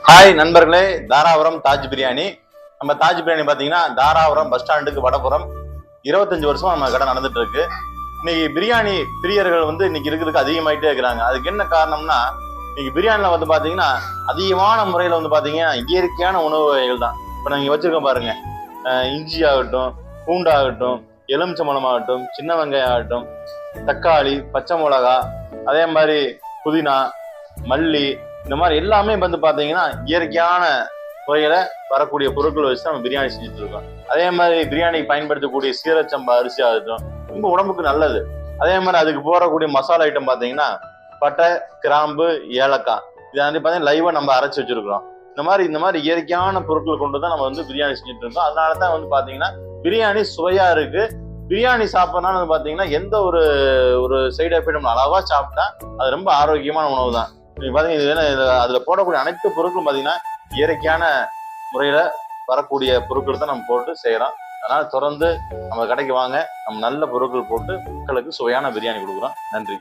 Hi நண்பர்களே, தாராபுரம் தாஜ் பிரியாணி. நம்ம தாஜ் பிரியாணி பாத்தீங்கன்னா தாராபுரம் பஸ் ஸ்டாண்டுக்கு வடபுறம் 25 வருஷமா நம்ம கடை நடந்துட்டு இருக்கு. இன்னைக்கு பிரியாணி பிரியர்கள் இன்னைக்கு இருக்கிறதுக்கு அதிகமாயிட்டே இருக்கிறாங்க. அதுக்கு என்ன காரணம்னா, இன்னைக்கு பிரியாணில பாத்தீங்கன்னா அதிகமான முறையில பாத்தீங்கன்னா இயற்கையான உணவு வகைகள் தான். இப்ப நீங்க வச்சிருக்க பாருங்க, இஞ்சி ஆகட்டும், பூண்டாகட்டும், எலுமிச்சம்பழம் ஆகட்டும், சின்ன வெங்காயம் ஆகட்டும், தக்காளி, பச்சை மிளகா, அதே மாதிரி புதினா, மல்லி, இந்த மாதிரி எல்லாமே பாத்தீங்கன்னா இயற்கையான முறையில வரக்கூடிய பொருட்கள் வச்சு நம்ம பிரியாணி செஞ்சுட்டு இருக்கோம். அதே மாதிரி பிரியாணிக்கு பயன்படுத்தக்கூடிய சீரச்சம்பா அரிசி ஆகட்டும் ரொம்ப உடம்புக்கு நல்லது. அதே மாதிரி அதுக்கு போறக்கூடிய மசாலா ஐட்டம் பாத்தீங்கன்னா பட்டை, கிராம்பு, ஏலக்காய், இதை பாத்தீங்கன்னா லைவா நம்ம அரைச்சு வச்சிருக்கிறோம். இந்த மாதிரி இயற்கையான பொருட்கள் கொண்டுதான் நம்ம பிரியாணி செஞ்சுட்டு இருக்கோம். அதனாலதான் பாத்தீங்கன்னா பிரியாணி சுவையா இருக்கு. பிரியாணி சாப்பிடறதுனால பாத்தீங்கன்னா எந்த ஒரு சைடு எஃபெக்டும் அளவா சாப்பிட்டா அது ரொம்ப ஆரோக்கியமான உணவு தான். நீங்க பாத்தீங்கன்னா அதுல போடக்கூடிய அனைத்து பொருட்களும் பாத்தீங்கன்னா இயற்கையான முறையில வரக்கூடிய பொருட்கள் தான் நம்ம போட்டு செய்யறோம். அதனால தொடர்ந்து நம்ம கடைக்கு வாங்க, நம்ம நல்ல பொருட்கள் போட்டு மக்களுக்கு சுவையான பிரியாணி கொடுக்குறோம். நன்றி.